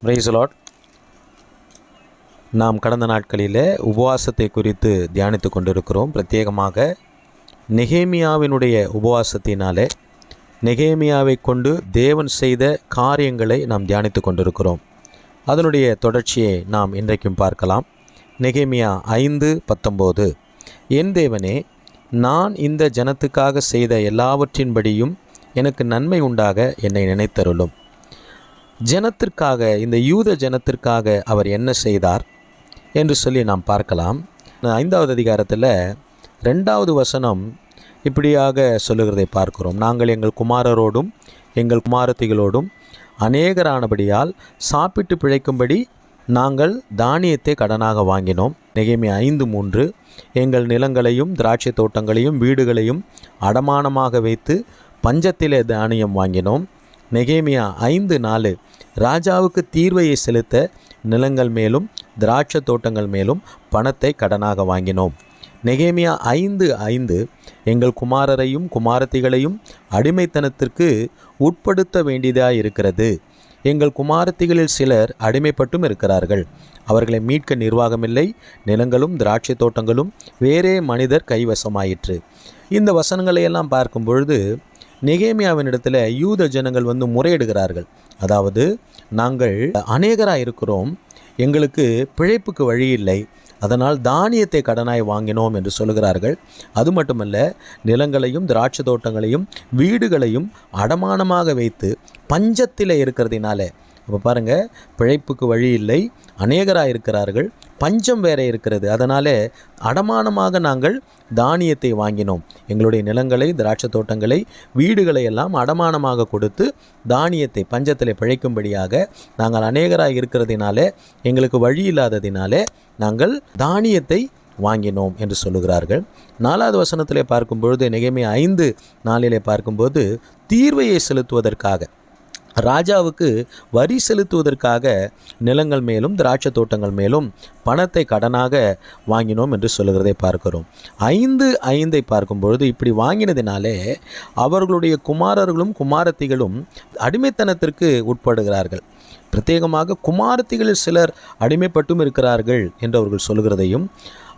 Praise the Lord. நாம் கடந்த நாட்களில் உபவாசத்தை குறித்து தியானித்து கொண்டிருக்கிறோம். பிரத்யேகமாக நெகேமியாவினுடைய உபவாசத்தினாலே நெகேமியாவை கொண்டு தேவன் செய்த காரியங்களை நாம் தியானித்து கொண்டிருக்கிறோம். அதனுடைய தொடர்ச்சியை நாம் இன்றைக்கும் பார்க்கலாம். நெகேமியா 5:19. என் தேவனே, நான் இந்த ஜனத்துக்காக செய்த எல்லாவற்றின்படியும் எனக்கு நன்மை உண்டாக என்னை நினைத்தருளும். ஜனத்திற்காக, இந்த யூத ஜனத்திற்காக அவர் என்ன செய்தார் என்று சொல்லி நாம் பார்க்கலாம். 5வது அதிகாரத்தில் 2வது வசனம் இப்படியாக சொல்லுகிறதை பார்க்கிறோம். நாங்கள் எங்கள் குமாரரோடும் எங்கள் குமாரத்திகளோடும் அநேகரானபடியால் சாப்பிட்டு பிழைக்கும்படி நாங்கள் தானியத்தை கடனாக வாங்கினோம். நெகேமியா 5:3. எங்கள் நிலங்களையும் திராட்சை தோட்டங்களையும் வீடுகளையும் அடமானமாக வைத்து பஞ்சத்திலே தானியம் வாங்கினோம். நெகேமியா 5:4. ராஜாவுக்கு தீர்வையை செலுத்த நிலங்கள் மேலும் திராட்சை தோட்டங்கள் மேலும் பணத்தை கடனாக வாங்கினோம். நெகேமியா 5:5. எங்கள் குமாரரையும் குமாரத்திகளையும் அடிமைத்தனத்திற்கு உட்படுத்த வேண்டியதாக இருக்கிறது. எங்கள் குமாரத்திகளில் சிலர் அடிமைப்பட்டும் இருக்கிறார்கள். அவர்களை மீட்க நிர்வாகமில்லை. நிலங்களும் திராட்சை தோட்டங்களும் வேறே மனிதர் கைவசமாயிற்று. இந்த வசனங்களையெல்லாம் பார்க்கும் பொழுது நெகேமியாவினிடத்தில் யூத ஜனங்கள் முறையிடுகிறார்கள். அதாவது, நாங்கள் அநேகராக இருக்கிறோம், எங்களுக்கு பிழைப்புக்கு வழி இல்லை, அதனால் தானியத்தை கடனாய் வாங்கினோம் என்று சொல்கிறார்கள். அது மட்டுமல்ல, நிலங்களையும் திராட்சை தோட்டங்களையும் வீடுகளையும் அடமானமாக வைத்து பஞ்சத்தில் இருக்கிறதுனால, அப்போ பாருங்கள், பிழைப்புக்கு வழி இல்லை, அநேகராக இருக்கிறார்கள், பஞ்சம் வேற இருக்கிறது, அதனால் அடமானமாக நாங்கள் தானியத்தை வாங்கினோம். எங்களுடைய நிலங்களை திராட்சை தோட்டங்களை வீடுகளை எல்லாம் அடமானமாக கொடுத்து தானியத்தை பஞ்சத்தில் பிழைக்கும்படியாக நாங்கள் அநேகராக இருக்கிறதுனால, எங்களுக்கு வழி இல்லாததினாலே நாங்கள் தானியத்தை வாங்கினோம் என்று சொல்லுகிறார்கள். 4வது வசனத்திலே பார்க்கும்பொழுது, நெகேமியா 5:4 பார்க்கும்போது, தீர்வையை செலுத்துவதற்காக, ராஜாவுக்கு வரி செலுத்துவதற்காக நிலங்கள் மேலும் திராட்சை தோட்டங்கள் மேலும் பணத்தை கடனாக வாங்கினோம் என்று சொல்லுகிறதை பார்க்கிறோம். 5:5 பார்க்கும்பொழுது, இப்படி வாங்கினதினாலே அவர்களுடைய குமாரர்களும் குமாரத்திகளும் அடிமைத்தனத்திற்கு உட்படுகிறார்கள். பிரத்யேகமாக குமாரத்திகளில் சிலர் அடிமைப்பட்டும் இருக்கிறார்கள் என்று அவர்கள் சொல்லுகிறதையும்,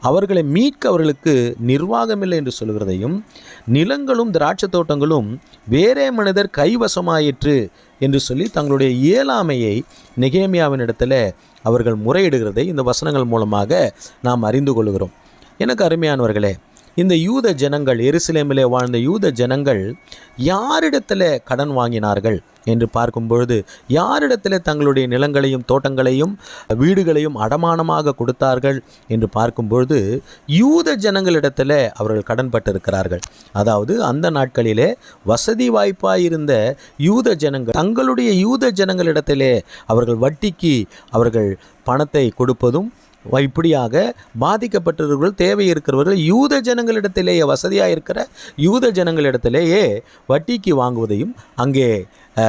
அவர்களை மீட்க அவர்களுக்கு நிர்வாகமில்லை என்று சொல்கிறதையும், நிலங்களும் திராட்சை தோட்டங்களும் வேறே மனிதர் கைவசமாயிற்று என்று சொல்லி தங்களுடைய இயலாமையை நெகேமியாவினிடத்தில் அவர்கள் முறையிடுகிறதை இந்த வசனங்கள் மூலமாக நாம் அறிந்து கொள்கிறோம். எனக்கு அருமையானவர்களே, இந்த யூத ஜனங்கள், எருசலேமிலே வாழ்ந்த யூத ஜனங்கள் யாரிடத்தில் கடன் வாங்கினார்கள் என்று பார்க்கும்பொழுது, யாரிடத்தில் தங்களுடைய நிலங்களையும் தோட்டங்களையும் வீடுகளையும் அடமானமாக கொடுத்தார்கள் என்று பார்க்கும்பொழுது, யூத ஜனங்களிடத்தில் அவர்கள் கடன் பட்டிருக்கிறார்கள். அதாவது, அந்த நாட்களிலே வசதி வாய்ப்பாக இருந்த யூத ஜனங்கள் தங்களுடைய யூத ஜனங்களிடத்திலே அவர்கள் வட்டிக்கு அவர்கள் பணத்தை கொடுப்பதும், இப்படியாக பாதிக்கப்பட்டவர்கள், தேவை இருக்கிறவர்கள் யூத ஜனங்களிடத்திலேயே, வசதியாக இருக்கிற யூத ஜனங்களிடத்திலேயே வட்டிக்கு வாங்குவதையும் அங்கே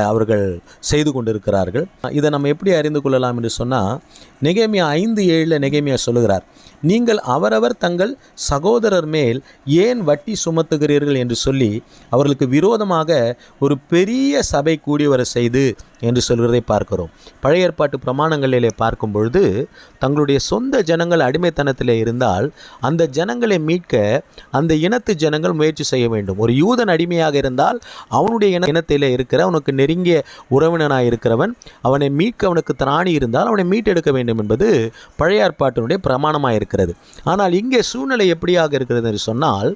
அவர்கள் செய்து கொண்டிருக்கிறார்கள். இதை நம்ம எப்படி அறிந்து கொள்ளலாம் என்று சொன்னால், நெகேமியா 5:7 நெகேமியா சொல்லுகிறார், நீங்கள் அவரவர் தங்கள் சகோதரர் மேல் ஏன் வட்டி சுமத்துகிறீர்கள் என்று சொல்லி அவர்களுக்கு விரோதமாக ஒரு பெரிய சபை கூடி வர செய்து என்று சொல்கிறதை பார்க்கிறோம். பழைய ஏற்பாட்டு பிரமாணங்களிலே பார்க்கும் பொழுது, தங்களுடைய சொந்த ஜனங்கள் அடிமைத்தனத்தில் இருந்தால் அந்த ஜனங்களை மீட்க அந்த இனத்து ஜனங்கள் முயற்சி செய்ய வேண்டும். ஒரு யூதன் அடிமையாக இருந்தால் அவனுடைய இனத்திலே இருக்கிற, அவனுக்கு நெருங்கிய உறவினனாக இருக்கிறவன், அவனை மீட்க அவனுக்கு திராணி இருந்தால் அவனை மீட்டெடுக்க வேண்டும் என்பது பழைய ஏற்பாட்டினுடைய பிரமாணமாக இருக்கிறது. ஆனால் இங்கே சூழ்நிலை எப்படியாக இருக்கிறது என்று சொன்னால்,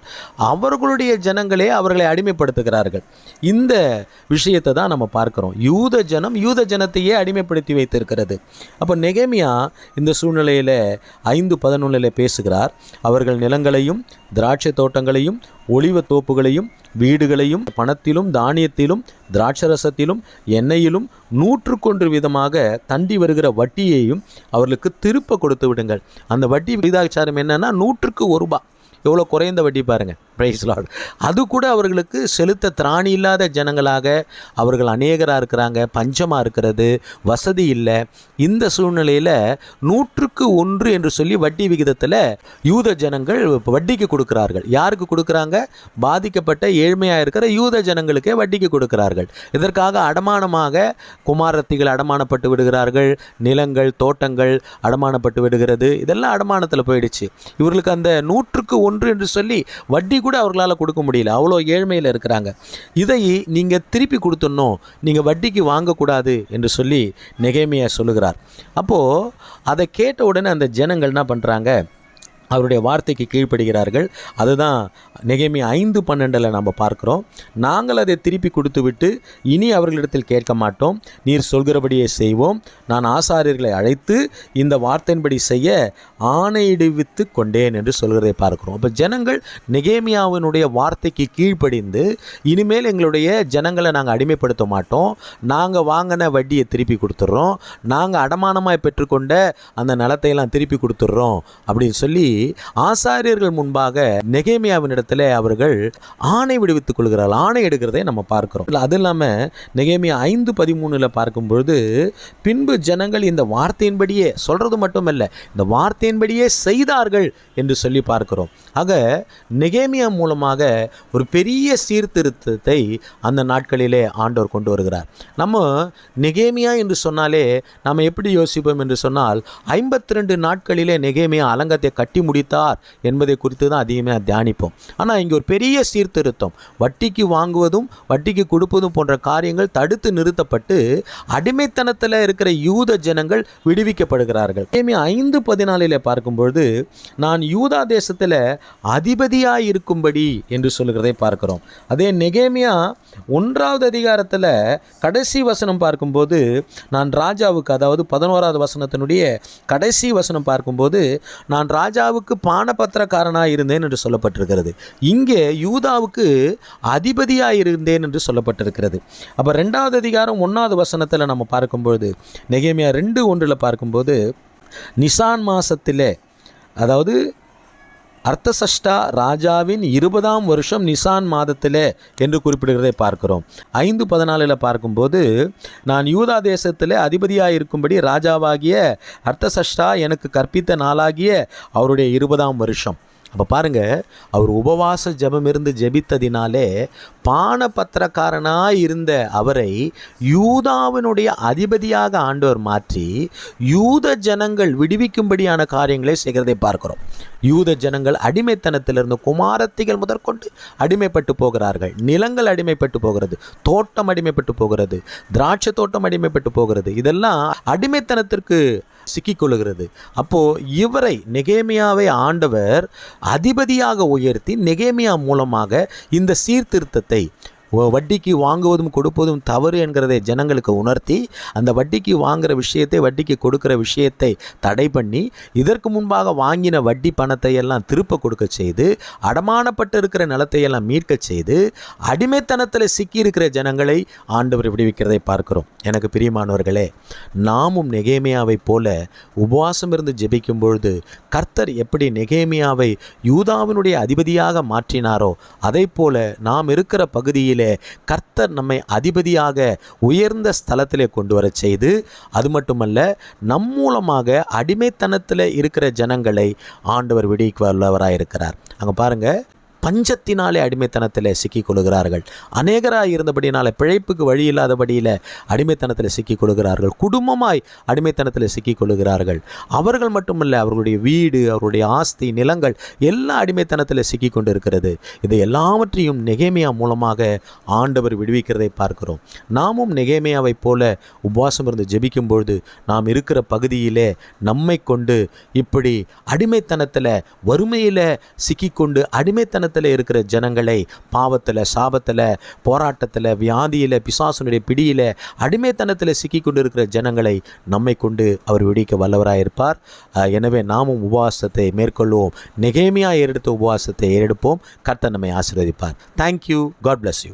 அவர்களுடைய ஜனங்களே அவர்களை அடிமைப்படுத்துகிறார்கள். இந்த விஷயத்தை தான் நம்ம பார்க்கிறோம். யூத ஜனம் யூத ஜனத்தையே அடிமைப்படுத்தி வைத்திருக்கிறது. அப்போ நெகேமியா இந்த சூழ்நிலையில் 5:11 பேசுகிறார். அவர்கள் நிலங்களையும் திராட்சை தோட்டங்களையும் ஒலிவ தோப்புகளையும் வீடுகளையும் பணத்திலும் தானியத்திலும் திராட்சரசத்திலும் எண்ணெயிலும் 101 விதமாக தண்டி வருகிற வட்டியையும் அவர்களுக்கு திருப்ப கொடுத்து விடுங்கள். அந்த வட்டி விகிதாச்சாரம் என்னன்னா 100க்கு 1 ரூபாய். எவ்வளோ குறைந்த வட்டி பாருங்கள். Praise Lord. அது கூட அவர்களுக்கு செலுத்த திராணி இல்லாத ஜனங்களாக அவர்கள் அநேகராக இருக்கிறாங்க. பஞ்சமாக இருக்கிறது, வசதி இல்லை. இந்த சூழ்நிலையில் 100% என்று சொல்லி வட்டி விகிதத்தில் யூத ஜனங்கள் வட்டிக்கு கொடுக்கிறார்கள். யாருக்கு கொடுக்குறாங்க? பாதிக்கப்பட்ட ஏழ்மையாக இருக்கிற யூத ஜனங்களுக்கே வட்டிக்கு கொடுக்கிறார்கள். இதற்காக அடமானமாக குமாரத்திகள் அடமானப்பட்டு விடுகிறார்கள், நிலங்கள் தோட்டங்கள் அடமானப்பட்டு விடுகிறது. இதெல்லாம் அடமானத்தில் போயிடுச்சு. இவர்களுக்கு அந்த 100% என்று சொல்லி வட்டி கூட அவர்களால் கொடுக்க முடியல. அவ்வளோ ஏழ்மையில் இருக்கிறாங்க. இதை நீங்கள் திருப்பி கொடுத்துடணும், நீங்கள் வட்டிக்கு வாங்கக்கூடாது என்று சொல்லி நெகேமியா சொல்லுகிறார். அப்போது அதை கேட்ட உடனே அந்த ஜனங்கள் என்ன பண்ணுறாங்க? அவருடைய வார்த்தைக்கு கீழ்ப்படுகிறார்கள். அதுதான் நெகேமியா 5:12 நம்ம பார்க்குறோம். நாங்கள் அதை திருப்பி கொடுத்து விட்டு இனி அவர்களிடத்தில் கேட்க மாட்டோம், நீர் சொல்கிறபடியே செய்வோம். நான் ஆசாரியர்களை அழைத்து இந்த வார்த்தையின்படி செய்ய ஆணையிடுவித்து கொண்டேன் என்று சொல்கிறதை பார்க்கிறோம். அப்போ ஜனங்கள் நெகேமியாவினுடைய வார்த்தைக்கு கீழ்ப்படிந்து இனிமேல் எங்களுடைய ஜனங்களை நாங்கள் அடிமைப்படுத்த மாட்டோம், நாங்கள் வாங்கின வட்டியை திருப்பி கொடுத்துட்றோம், நாங்கள் அடமானமாய் பெற்றுக்கொண்ட அந்த நிலத்தையெல்லாம் திருப்பி கொடுத்துட்றோம் அப்படின்னு சொல்லி ஆசாரியர்கள் முன்பாக நெகேமியாவினிடத்தில் அவர்கள் ஆணை விடுவித்துக் கொள்கிறார்கள். ஆணை எடுக்கிறதை நம்ம பார்க்கிறோம். அது இல்லாமல் நெகேமியா 5:13 பார்க்கும்பொழுது, பின்பு ஜனங்கள் இந்த வார்த்தையின்படியே சொல்றது மட்டுமல்ல, இந்த வார்த்தையின்படியே செய்தார்கள் என்று சொல்லி பார்க்கிறோம். ஆக நெகேமியா மூலமாக ஒரு பெரிய சீர்திருத்தத்தை அந்த நாட்களிலே ஆண்டவர் கொண்டு வருகிறார். நம்ம நெகேமியா என்று சொன்னாலே நம்ம எப்படி யோசிப்போம் என்று சொன்னால், 52 நாட்களிலே நெகேமியா அலங்கத்தை கட்டி முடித்தார் என்பதை குறித்து தான் அதிகமாக தியானிப்போம். ஆனால் இங்கே ஒரு பெரிய சீர்திருத்தம், வட்டிக்கு வாங்குவதும் வட்டிக்கு கொடுப்பதும் போன்ற காரியங்கள் தடுத்து நிறுத்தப்பட்டு அடிமைத்தனத்தில் இருக்கிற யூத ஜனங்கள் விடுவிக்கப்படுகிறார்கள். நெகேமியா 5:14 பார்க்கும்பொழுது, நான் யூதா தேசத்தில் அதிபதியாய் இருக்கும்படி என்று சொல்லுகிறதை பார்க்கிறோம். அதே நெகேமியா 1வது அதிகாரத்தில் கடைசி வசனம் பார்க்கும்போது, நான் ராஜாவுக்கு, அதாவது 11வது வசனத்தினுடைய கடைசி வசனம் பார்க்கும்போது, நான் ராஜாவுக்கு பானபத்திரக்காரனாக இருந்தேன் என்று சொல்லப்பட்டிருக்கிறது. இங்கே யூதாவுக்கு அதிபதியாக இருந்தேன் என்று சொல்லப்பட்டிருக்கிறது. அப்போ 2வது அதிகாரம் 1வது வசனத்தில் நம்ம பார்க்கும்பொழுது, நெகேமியா 2:1 பார்க்கும்போது, நிசான் மாசத்திலே, அதாவது அர்த்தசஷ்டா ராஜாவின் 20ஆம் வருஷம் நிசான் மாதத்திலே என்று குறிப்பிடுகிறதை பார்க்கிறோம். 5:14 பார்க்கும்போது, நான் யூதா தேசத்திலே அதிபதியாக இருக்கும்படி ராஜாவாகிய அர்த்தசஷ்டா எனக்கு கற்பித்த நாளாகிய அவருடைய 20ஆம் வருஷம். அப்போ பாருங்கள், அவர் உபவாச ஜெபம் இருந்து ஜெபித்ததினாலே பானபத்திரக்காரனாய் இருந்த அவரை யூதாவினுடைய அதிபதியாக ஆண்டவர் மாற்றி யூத ஜனங்கள் விடுவிக்கும்படியான காரியங்களை செய்கிறதை பார்க்கிறோம். யூத ஜனங்கள் அடிமைத்தனத்திலிருந்து குமாரத்திகள் முதற்கொண்டு அடிமைப்பட்டு போகிறார்கள். நிலங்கள் அடிமைப்பட்டு போகிறது, தோட்டம் அடிமைப்பட்டு போகிறது, திராட்சை தோட்டம் அடிமைப்பட்டு போகிறது. இதெல்லாம் அடிமைத்தனத்திற்கு சிக்கிக்கொள்ளுகிறது. அப்போது இவரை, நெகேமியாவை ஆண்டவர் அதிபதியாக உயர்த்தி நெகேமியா மூலமாக இந்த சீர்திருத்தத்தை, வட்டிக்கு வாங்குவதும் கொடுப்பதும் தவறு என்கிறதை ஜனங்களுக்கு உணர்த்தி, அந்த வட்டிக்கு வாங்குகிற விஷயத்தை, வட்டிக்கு கொடுக்குற விஷயத்தை தடை பண்ணி, இதற்கு முன்பாக வாங்கின வட்டி பணத்தை எல்லாம் திருப்ப கொடுக்க செய்து, அடமானப்பட்டு இருக்கிற நிலத்தை எல்லாம் மீட்க செய்து, அடிமைத்தனத்தில் சிக்கியிருக்கிற ஜனங்களை ஆண்டவர் விடுவிக்கிறதை பார்க்கிறோம். எனக்கு பிரியமானவர்களே, நாமும் நெகேமியாவை போல உபவாசம் இருந்து ஜெபிக்கும் பொழுது கர்த்தர் எப்படி நெகேமியாவை யூதாவினுடைய அதிபதியாக மாற்றினாரோ, அதை போல நாம் இருக்கிற பகுதியில் கர்த்தர் நம்மை அதிபதியாக உயர்ந்த ஸ்தலத்திலே கொண்டு வர செய்து, அது மட்டுமல்ல, நம் மூலமாக அடிமைத்தனத்தில் இருக்கிற ஜனங்களை ஆண்டவர் விடுவிக்க வல்லவராயிருக்கிறார். அங்கே பாருங்க, பஞ்சத்தினாலே அடிமைத்தனத்தில் சிக்கிக் கொள்கிறார்கள். அநேகராக இருந்தபடினால பிழைப்புக்கு வழி இல்லாதபடியில் அடிமைத்தனத்தில் சிக்கிக் கொள்கிறார்கள். குடும்பமாய் அடிமைத்தனத்தில் சிக்கிக் கொள்கிறார்கள். அவர்கள் மட்டுமல்ல, அவர்களுடைய வீடு, அவருடைய ஆஸ்தி, நிலங்கள் எல்லாம் அடிமைத்தனத்தில் சிக்கிக் கொண்டு இருக்கிறது. இதை எல்லாவற்றையும் நெகேமியா மூலமாக ஆண்டவர் விடுவிக்கிறதை பார்க்கிறோம். நாமும் நெகேமியாவை போல உபவாசம் இருந்து ஜெபிக்கும் பொழுது நாம் இருக்கிற பகுதியிலே நம்மை கொண்டு இப்படி அடிமைத்தனத்தில், வறுமையில் சிக்கிக்கொண்டு அடிமைத்தனத்தில் இருக்கிற ஜனங்களை, பாவத்தில், சாபத்தில், போராட்டத்தில், வியாதியில், பிசாசுனுடைய பிடியில், அடிமைத்தனத்தில் சிக்கிக் கொண்டு இருக்கிற ஜனங்களை நம்மை கொண்டு அவர் விடுவிக்க வல்லவராயிருப்பார். எனவே நாமும் உபவாசத்தை மேற்கொள்வோம். நெகேமியா எடுத்த உபவாசத்தை எடுப்போம். கர்த்தர் நம்மை ஆசீர்வதிப்பார். தேங்க்யூ. God bless you.